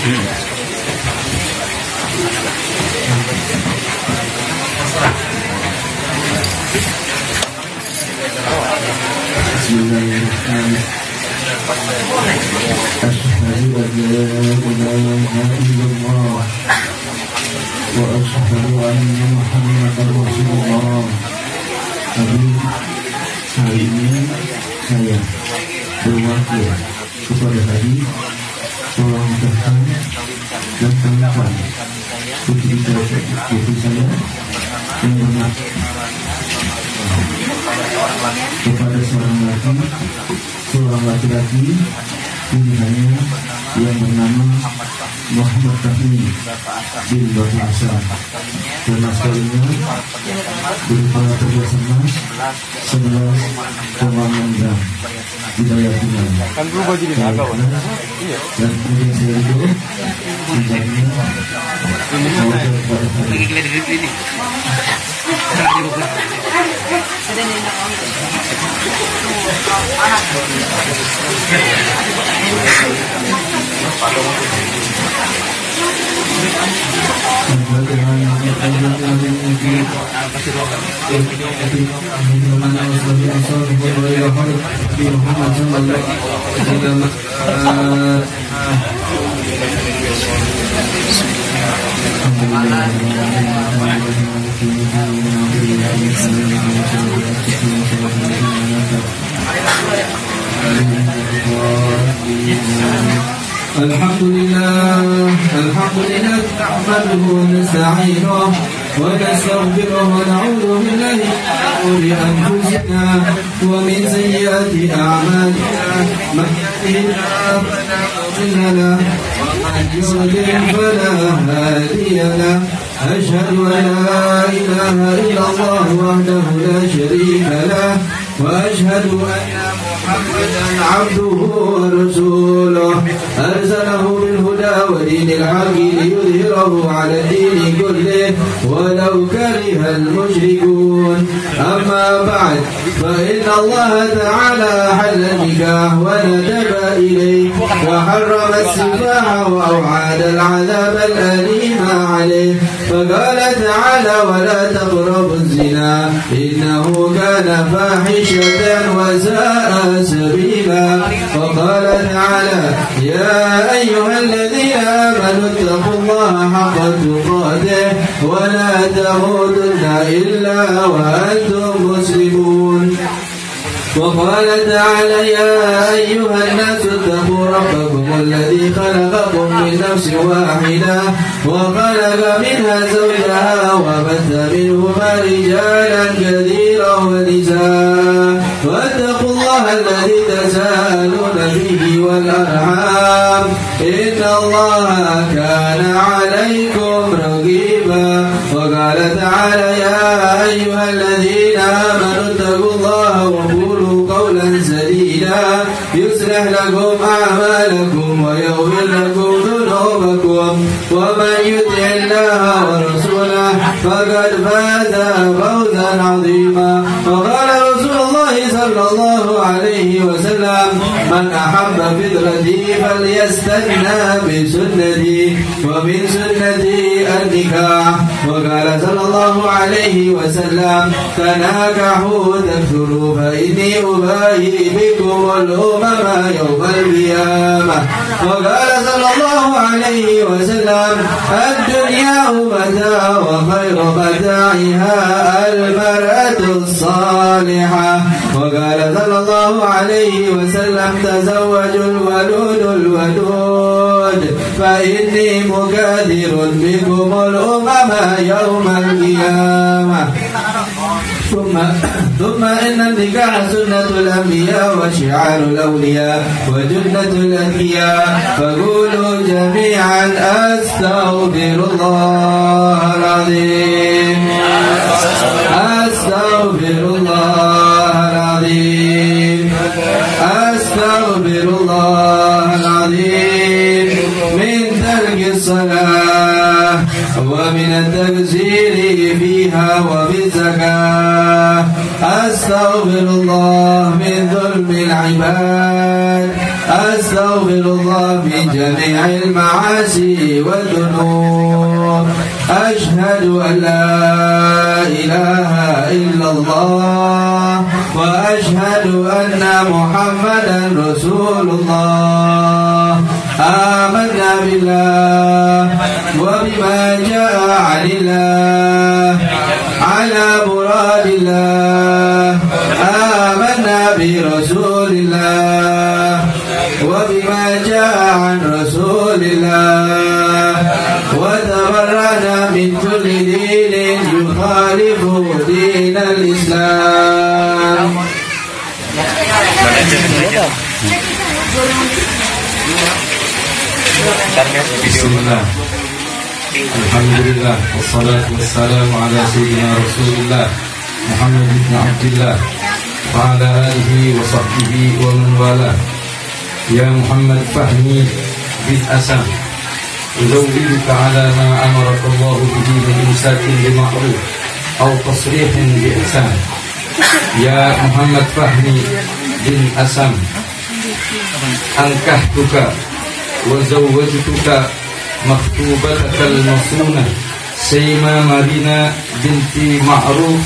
Bismillahirrahmanirrahim. Asyhadu an la ilaha illallah wa asyhadu anna Muhammadar Rasulullah. Tapi hari ini saya berwakil kepada tadi tolong datang dan tangan putri saya yang benar kepada seorang laki-laki pilihannya yang bernama Muhammad Fahmi bin Bahasa, dan maskalnya berupa kerjasama 11,6 gram Hidayah Final. Kan berubah jadi naga, dan kemudian saya itu menjadinya kepada ini. Alhamdulillah nahmaduhu wa nasta'inuhu wa nastaghfiruhu wa na'udzu billahi min shururi anfusina wa min sayyiati a'malina. Man yahdihillahu fala mudilla lahu wa man yudlil fala hadiya lahu. أشهد أن لا إله إلا الله وحده لا شريك له وأشهد أن محمدا عبده ورسوله أرسله بالهدى ودين الحق ليظهره على الدين كله ولو كره المشركون. أما بعد، فإن الله تعالى حل النكاح وندب إليه وحرم السفاح وأوعد العذاب الأليم عليه، فقال تعالى: ولا تقربوا الزنا إنه كان فاحشة وساء سبيلا. وقال تعالى: يا أيها الذين آمنوا اتقوا الله حق تقاته ولا تموتن إلا وأنتم مسلمون. وقال تعالى: يا أيها الناس اتقوا ربكم الذي خلقكم من نفس واحدة وخلق منها زوجها وبث منهما رجالا كثيرا ونساء واتقوا الله الذي تساءلون به والأرحام إن الله كان عليكم رقيبا. وقال تعالى: يا أيها الذين آمنوا اتقوا الله وقولوا قولا سديدا يصلح لكم أعمالكم ويغفر لكم ذنوبكم ومن يطع الله ورسوله فقد فاز فوزا عظيما. وقال رسول الله صلى الله عليه وسلم: من أحب فطرتي فليستنى بسنتي ومن سنتي النكاح. وقال صلى الله عليه وسلم: تناكحوا تكثروا فإني أباهي بكم الأمم يوم القيامة. وقال صلى الله عليه وسلم: الدنيا متاع وخير متاعها المرأة الصالحة. وقال صلى الله عليه وسلم: تزوجوا الودود فإني مكاثر بكم الأمم يوم القيامة. ثم إن النكاح سنة الأنبياء وشعار الأولياء وجنة الأذكياء. فقولوا جميعا: أستغفر الله العظيم، أستغفر الله العظيم، أستغفر الله العظيم من ترك الصلاة ومن التقصير فيها وبالزكاة. أستغفر الله من ظلم العباد، أستغفر الله من جميع المعاصي والذنوب. أشهد أن لا إله إلا الله وأشهد أن محمدا رسول الله. آمنا بالله وبما جاء عن الله على مراد الله. آمنا برسول الله وبما جاء عن رسول الله. وتبرأنا من كل دين يخالف دين الإسلام. Bismillah. Alhamdulillah. Wassalatu wassalamu ala sayyidina Rasulillah Muhammad ibn Abdillah wa ala alihi wa sahbihi wa man wala. Ya Muhammad Fahmi bin Asam, uzawwiduka ala ma amaraka Allah bihi min imsakin bima'ruf aw tasrihin bi ihsan. Ya Muhammad Fahmi bin Asam, ankahtuka wa zawwajtuka makhtubataka al-masuna Sayma Marina binti Ma'ruf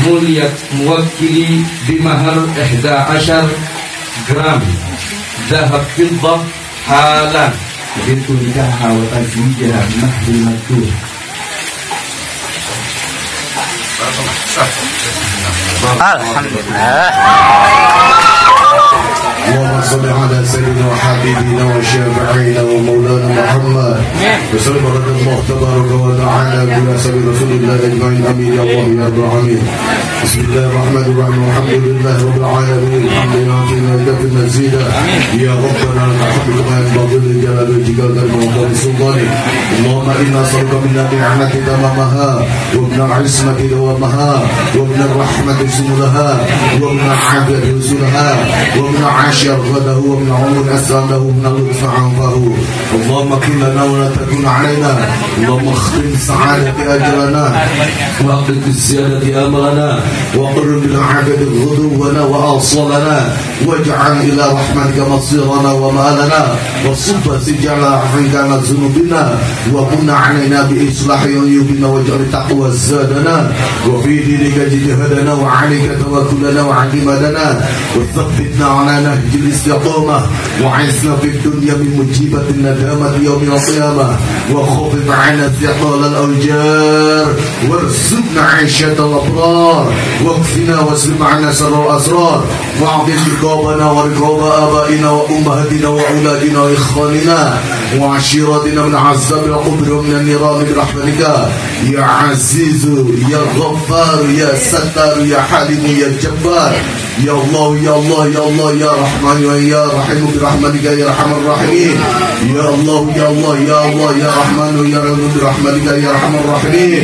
muliyat muwakkili bimahar 11 gram dhahab fiddah halan bintu nikaha wa tazwijaha mahri madkur. Alhamdulillah. اللهم صل على سيدنا وحبيبنا وشافعنا ومولانا محمد وسلم رضي الله تبارك وتعالى بنسب رسول الله اجمعين. امين يا الله يا رب العالمين. بسم الله الرحمن الرحيم. الحمد لله رب العالمين. الحمد لله في مزيدا. يا ربنا لك الحمد كما ينبغي لجلال وجهك وكرم سلطانك. اللهم انا نسالك من نعمه تمامها ومن العصمه دوامها ومن الرحمه سنلها ومن العافيه رسلها ومن عاشر غده ومن عمر أسرده ومن اللطف عنفه. اللهم كن لنا ولا تكن علينا. اللهم اختم سعادة أجرنا واقل بالزيادة أمرنا وقرب بالعافية غدونا وأوصلنا واجعل إلى رحمتك مصيرنا ومآلنا وصب سجل عفوك ذنوبنا وكن علينا بإصلاح عيوبنا واجعل تقوى زادنا وفي دينك جهادنا وعليك توكلنا واعتمادنا وثبتنا على نهج الاستقامة وعزنا في الدنيا بمجيبة الندامة يوم القيامة وخفف عنا ثقال الأوجار وارزقنا عيشة الأبرار واكفنا واسلم عنا شر الأسرار واعطنا رقابنا ورقاب آبائنا وأمهاتنا وأولادنا وإخواننا وعشيرتنا من عذاب القبر ومن النيران برحمتك يا عزيز يا غفار يا ستار يا حليم يا جبار. يا الله يا الله يا الله يا رحمن يا رحيم برحمتك يا ارحم الراحمين. يا الله يا الله يا الله يا رحمن يا رحيم برحمتك يا ارحم الراحمين.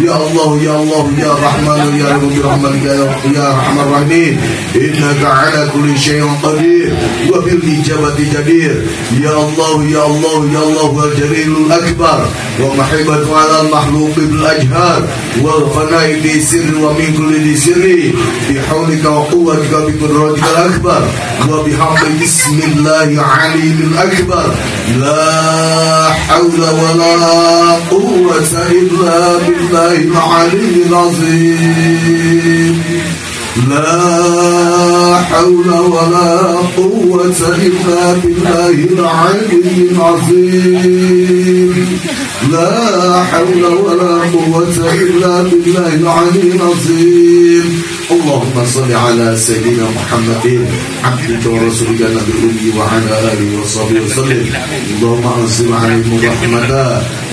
يا الله يا الله يا رحمن يا رحيم برحمتك يا ارحم الراحمين. انك على كل شيء قدير وبالاجابه جدير. يا الله يا الله يا الله الجليل الاكبر ومحبة على المخلوق بالاجهار والفناء بسر ومن كل سر بحولك وقوتك بقدرتك الأكبر وبحق بسم الله العليم الأكبر. لا حول ولا قوة إلا بالله العلي العظيم. لا حول ولا قوة إلا بالله العلي العظيم. لا حول ولا قوة إلا بالله العلي العظيم. اللهم صل على سيدنا محمد عبدك ورسولك النبي الأمي وعلى آله وصحبه وسلم. اللهم أنزل عليهم رحمة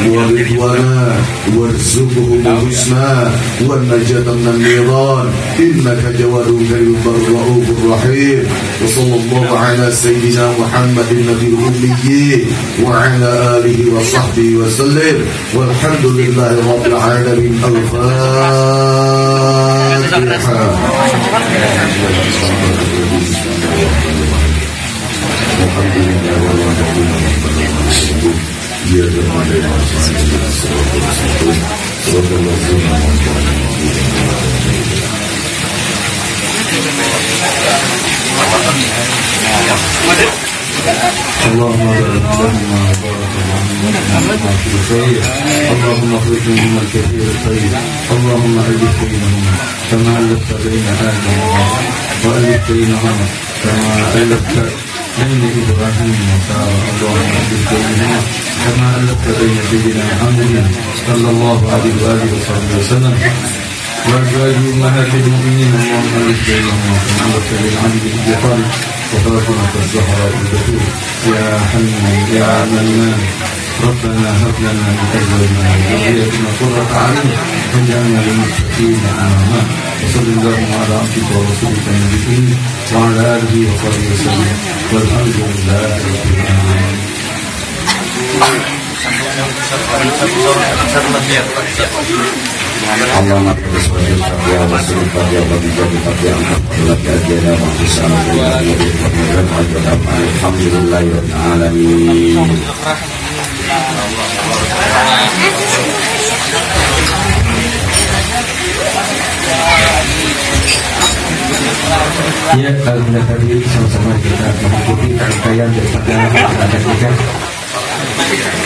ورضوانا وارزقهم الحسنى والنجاة من النيران إنك جواد كريم رؤوف رحيم. وصلى الله على سيدنا محمد النبي الأمي وعلى آله وصحبه وسلم والحمد لله رب العالمين. الفاتحة. Alhamdulillah. اللهم بارك لهما وبارك لهما في الخير اللهم اخرجهم من الكثير الخير اللهم ألف بينهما كما ألفت بين آدم وحواء وألف بينهما كما ألفت بين إبراهيم وسارة اللهم ألف بينهما كما ألفت بين سيدنا محمد صلى الله عليه وآله وصحبه وسلم وأزواج أمهات المؤمنين اللهم ألف بينهما كما ألفت بين علي بن أبي طالب وفاطمة الزهراء البتول يا حنان يا منان ربنا هب لنا من أزواجنا وذريتنا قرة أعين واجعلنا للمتقين إماما وصل اللهم على عبدك ورسولك النبي وعلى آله وصحبه وسلم والحمد لله رب العالمين. اللهم اغفر لنا يا رسول الله يا رب جل يا لك اجرنا وحسنا الحمد لله رب العالمين. Ya, alhamdulillah tadi sama-sama kita mengikuti rangkaian daripada acara kita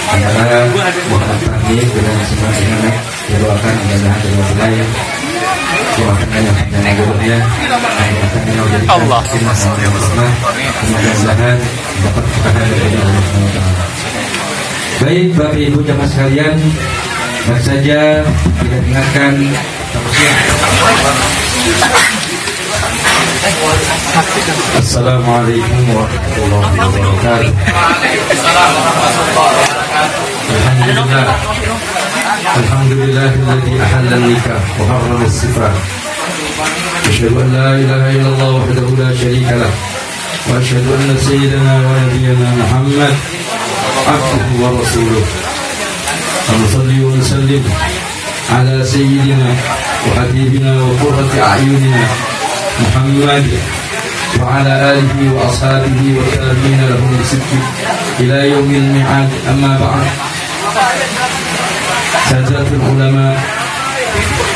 antara Muhammad Fahmi dengan semua anak didoakan mudah-mudahan kedua belah doakan yang gurunya doakan yang menjadi mudah-mudahan dapat keberkahan dari Allah SWT. Baik Bapak Ibu jamaah sekalian, baru saja kita dengarkan Assalamualaikum warahmatullahi wabarakatuh. Alhamdulillahilladzi ahalla an-nikah wa harrama as-sifah. Asyhadu an la ilaha illallah wahdahu la syarika lah wa asyhadu anna sayyidana wa nabiyyana Muhammad abduhu wa rasuluh. Salli wa sallim ala sayyidina wa habibina wa qurrati a'yunina Muhammad wa ala alihi wa ashabihi wa tabi'ina lahum bisidqi ila yaumil mi'ad. Amma ba'd. Sajatul ulama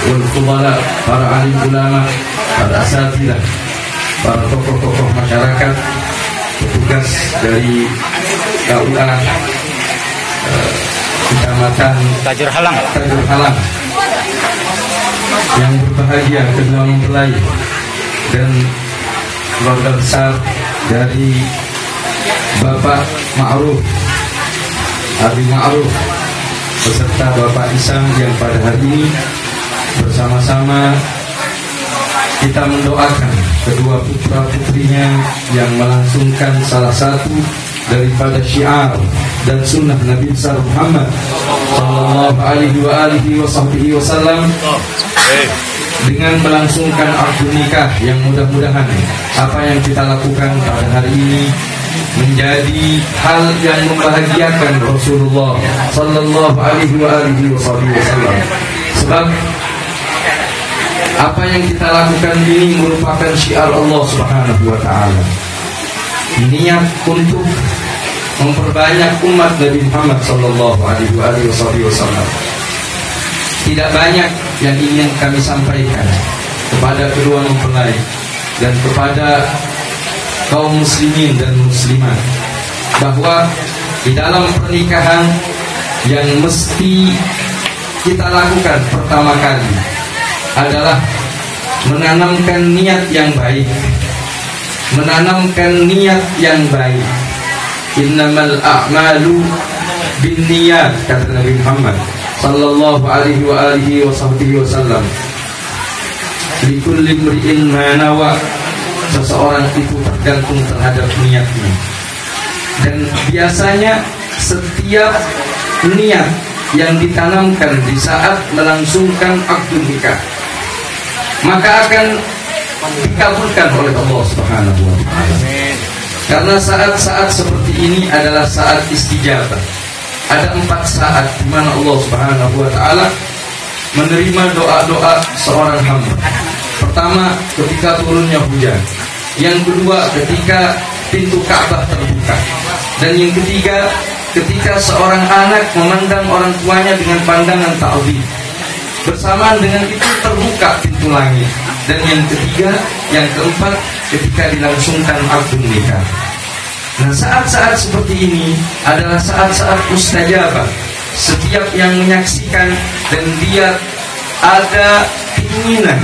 wal fudala, para alim ulama, para asatidah, para tokoh-tokoh masyarakat, petugas dari KUA Kecamatan Tajur Halang yang berbahagia, kedua mempelai dan keluarga besar dari Bapak Ma'ruf, Abi Ma'ruf beserta Bapak Isam yang pada hari ini bersama-sama kita mendoakan kedua putra-putrinya yang melangsungkan salah satu daripada syiar dan sunnah Nabi besar Muhammad sallallahu alaihi wasallam dengan melangsungkan akad nikah yang mudah-mudahan apa yang kita lakukan pada hari ini menjadi hal yang membahagiakan Rasulullah sallallahu alaihi wasallam. Sebab apa yang kita lakukan ini merupakan syiar Allah Subhanahu wa taala. Niat untuk memperbanyak umat Nabi Muhammad sallallahu alaihi wasallam. Tidak banyak yang ingin kami sampaikan kepada kedua mempelai dan kepada kaum muslimin dan muslimat, bahwa di dalam pernikahan yang mesti kita lakukan pertama kali adalah menanamkan niat yang baik. Innamal a'malu binniyat, kata Nabi Muhammad sallallahu alaihi wasallam. Likulli imri'in ma nawa, seseorang itu tergantung terhadap niatnya. Dan biasanya setiap niat yang ditanamkan di saat melangsungkan akad nikah maka akan dikabulkan oleh Allah Subhanahu wa taala. Karena saat-saat seperti ini adalah saat istijabah. Ada 4 saat di mana Allah Subhanahu wa taala menerima doa-doa seorang hamba. Pertama, ketika turunnya hujan. Yang kedua, ketika pintu Ka'bah terbuka. Dan yang ketiga, ketika seorang anak memandang orang tuanya dengan pandangan ta'zim. Bersamaan dengan itu terbuka pintu langit. Dan yang ketiga, yang keempat, ketika dilangsungkan akad nikah. Nah, saat-saat seperti ini adalah saat-saat mustajabah. Setiap yang menyaksikan dan dia ada keinginan,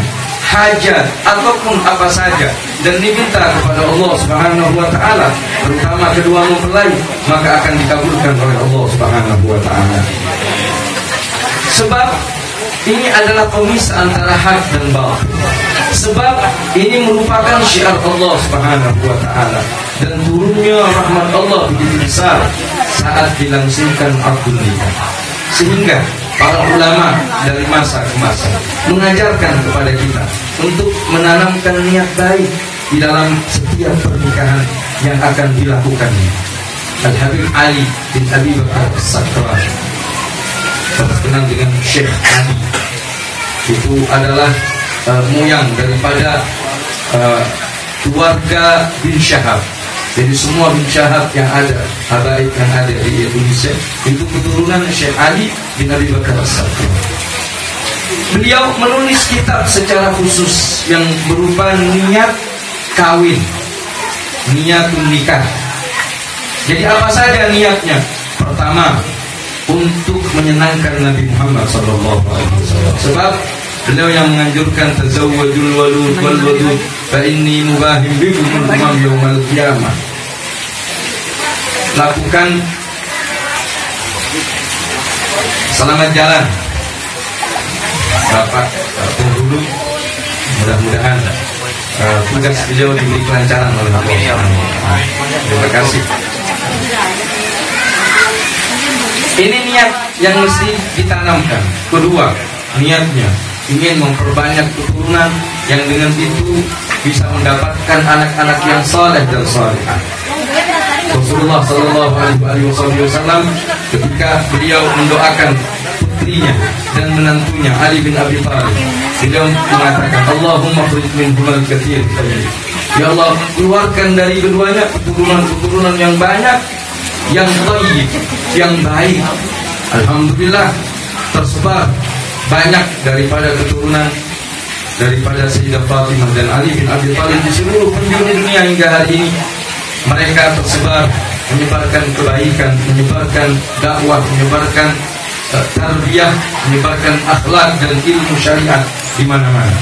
hajat ataupun apa saja dan diminta kepada Allah Subhanahu wa taala, terutama kedua mempelai, maka akan dikabulkan oleh Allah Subhanahu wa taala. Sebab ini adalah pemisah antara hak dan batil. Sebab ini merupakan syiar Allah Subhanahu wa taala, dan turunnya rahmat Allah begitu besar saat dilangsungkan akad nikah. Sehingga para ulama dari masa ke masa mengajarkan kepada kita untuk menanamkan niat baik di dalam setiap pernikahan yang akan dilakukannya. Al-Habib Ali bin Abi Bakar As-Sakran, terkenal dengan Syekh Ali, itu adalah moyang daripada keluarga bin Syahab. Jadi semua bin Syahab yang ada, habaib yang ada di Indonesia, itu keturunan Syekh Ali bin Abi Bakar As-Sakran. Beliau menulis kitab secara khusus yang berupa niat kawin, niatun nikah. Jadi apa saja niatnya? Pertama, untuk menyenangkan Nabi Muhammad SAW. Sebab beliau yang menganjurkan tazawwajul walud wal wadud fa inni mubahim bikumul umam yaumal qiyamah. Lakukan selamat jalan Bapak penghulu, mudah-mudahan tugas beliau diberi kelancaran oleh Allah. Terima kasih. Ini niat yang mesti ditanamkan. Kedua, niatnya ingin memperbanyak keturunan yang dengan itu bisa mendapatkan anak-anak yang saleh dan salihah. Rasulullah Sallallahu Alaihi Wasallam ketika beliau mendoakan putrinya dan menantunya Ali bin Abi Thalib, beliau mengatakan, Allahumma khrijh minhumal katsir. Ya Allah, keluarkan dari keduanya keturunan-keturunan yang banyak, yang thayyib, yang baik. Alhamdulillah tersebar banyak daripada keturunan daripada Sayyidah Fatimah dan Ali bin Abi Thalib di seluruh penjuru dunia hingga hari ini. Mereka tersebar menyebarkan kebaikan, menyebarkan dakwah, menyebarkan tarbiyah, menyebarkan akhlak dan ilmu syariat di mana-mana.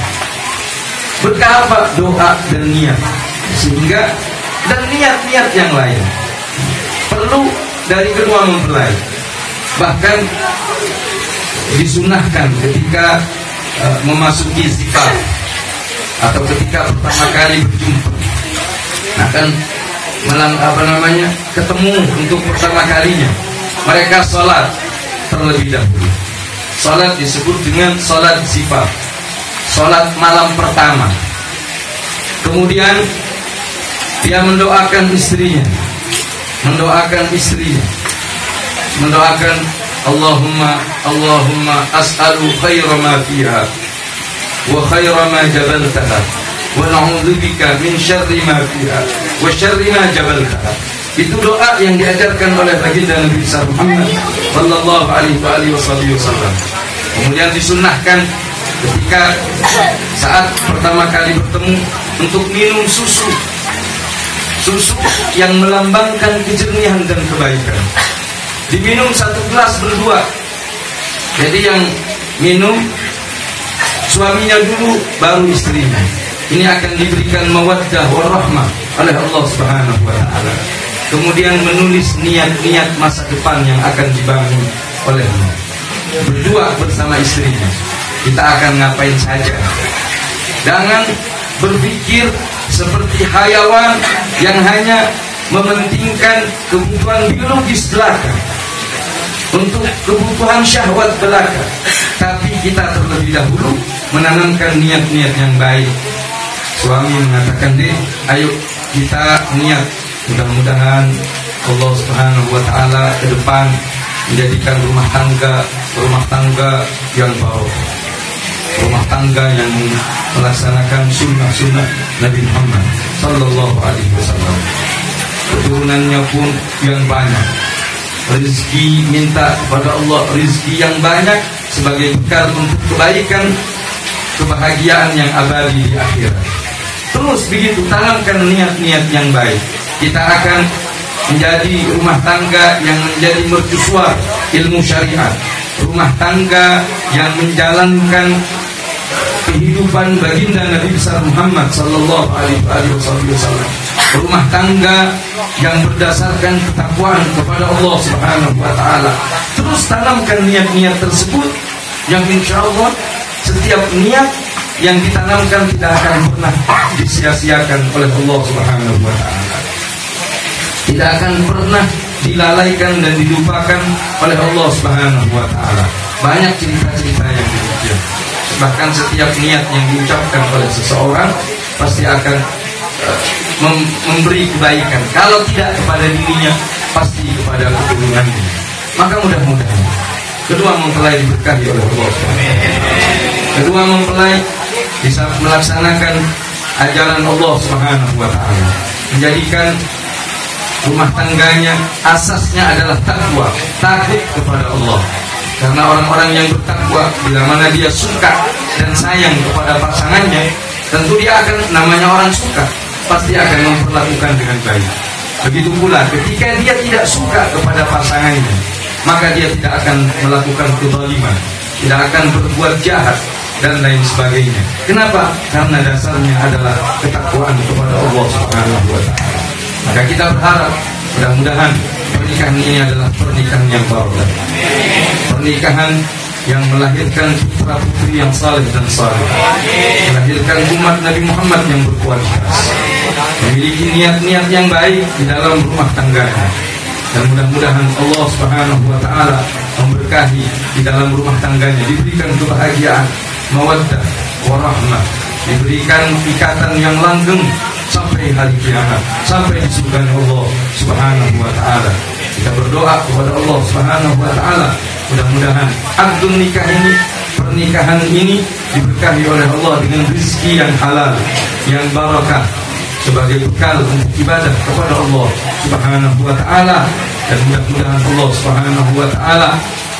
Berkah apa? Doa dan niat. Sehingga dan niat-niat yang lain perlu dari kedua mempelai. Bahkan disunahkan ketika memasuki zifaf atau ketika pertama kali berjumpa, akan ketemu untuk pertama kalinya, mereka sholat terlebih dahulu. Sholat disebut dengan sholat zifaf, sholat malam pertama. Kemudian dia mendoakan istrinya, mendoakan Allahumma as'alu khaira ma fiha wa khaira ma jabaltaha wa na'udzubika min syarri ma fiha wa syarri ma jabaltaha. Itu doa yang diajarkan oleh baginda Nabi Muhammad sallallahu alaihi wasallam. Kemudian disunnahkan ketika saat pertama kali bertemu untuk minum susu yang melambangkan kejernihan dan kebaikan. Diminum satu gelas berdua. Jadi yang minum suaminya dulu, baru istrinya. Ini akan diberikan mawaddah warahmah oleh Allah Subhanahu wa taala. Kemudian menulis niat-niat masa depan yang akan dibangun olehnya. Berdua bersama istrinya. Kita akan ngapain saja. Jangan berpikir seperti hayawan yang hanya mementingkan kebutuhan biologis belaka, untuk kebutuhan syahwat belaka. Tapi kita terlebih dahulu menanamkan niat-niat yang baik. Suami mengatakan, "Dek, ayo kita niat, mudah-mudahan Allah Subhanahu wa taala ke depan menjadikan rumah tangga yang barokah, rumah tangga yang melaksanakan sunnah-sunnah Nabi Muhammad sallallahu alaihi wasallam. Keturunannya pun yang banyak. Rezeki, minta kepada Allah rezeki yang banyak sebagai bekal untuk kebaikan, kebahagiaan yang abadi di akhirat. Terus begitu, tanamkan niat-niat yang baik. Kita akan menjadi rumah tangga yang menjadi mercusuar ilmu syariat, rumah tangga yang menjalankan kehidupan baginda Nabi besar Muhammad sallallahu alaihi wasallam, rumah tangga yang berdasarkan ketakwaan kepada Allah Subhanahu wa taala. Terus tanamkan niat-niat tersebut yang insyaallah setiap niat yang ditanamkan tidak akan pernah disia-siakan oleh Allah Subhanahu wa taala. Tidak akan pernah dilalaikan dan dilupakan oleh Allah Subhanahu wa taala. Banyak cerita-cerita yang demikian. Bahkan setiap niat yang diucapkan oleh seseorang pasti akan memberi kebaikan. Kalau tidak kepada dirinya, pasti kepada keturunannya. Maka mudah-mudahan kedua mempelai diberkahi oleh Allah Subhanahu. Kedua mempelai bisa melaksanakan ajaran Allah Subhanahu wa taala, menjadikan rumah tangganya asasnya adalah takwa, takut kepada Allah. Karena orang-orang yang bertakwa, bila mana dia suka dan sayang kepada pasangannya, tentu dia akan, namanya orang suka, pasti akan memperlakukan dengan baik. Begitu pula ketika dia tidak suka kepada pasangannya, maka dia tidak akan melakukan kezaliman, tidak akan berbuat jahat dan lain sebagainya. Kenapa? Karena dasarnya adalah ketakwaan kepada Allah Subhanahu wa taala. Maka kita berharap mudah-mudahan pernikahan ini adalah pernikahan yang barokah, pernikahan yang melahirkan putra putri yang saleh dan saleh, melahirkan umat Nabi Muhammad yang berkualitas, memiliki niat-niat yang baik di dalam rumah tangganya. Dan mudah-mudahan Allah Subhanahu wa taala memberkahi di dalam rumah tangganya, diberikan kebahagiaan, mawaddah, warahmah, diberikan ikatan yang langgeng sampai hari kiamat, sampai di surga Allah Subhanahu wa taala. Kita berdoa kepada Allah Subhanahu wa taala, mudah-mudahan akad nikah ini, pernikahan ini diberkahi oleh Allah dengan rezeki yang halal, yang barakah, sebagai bekal untuk ibadah kepada Allah Subhanahu wa taala. Dan mudah-mudahan Allah Subhanahu wa taala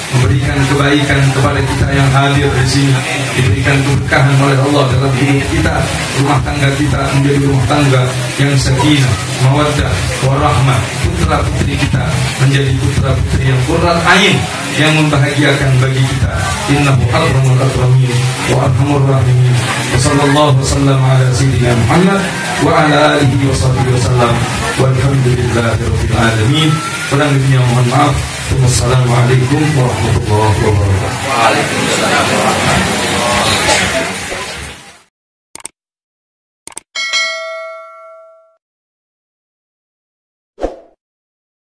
memberikan kebaikan kepada kita yang hadir di sini, diberikan keberkahan oleh Allah dalam hidup kita, rumah tangga kita menjadi rumah tangga yang sakinah, mawaddah, warahmah, putra putri kita menjadi putra putri yang qurrat ain, yang membahagiakan bagi kita. Innahu akramul akramin wa arhamur rahimin. Wa sallallahu wasallam ala sayyidina Muhammad wa ala alihi wa sahbihi wasallam. Walhamdulillahi rabbil alamin. Kurang lebihnya mohon maaf. Wassalamualaikum warahmatullahi wabarakatuh. Waalaikumsalam warahmatullahi wabarakatuh.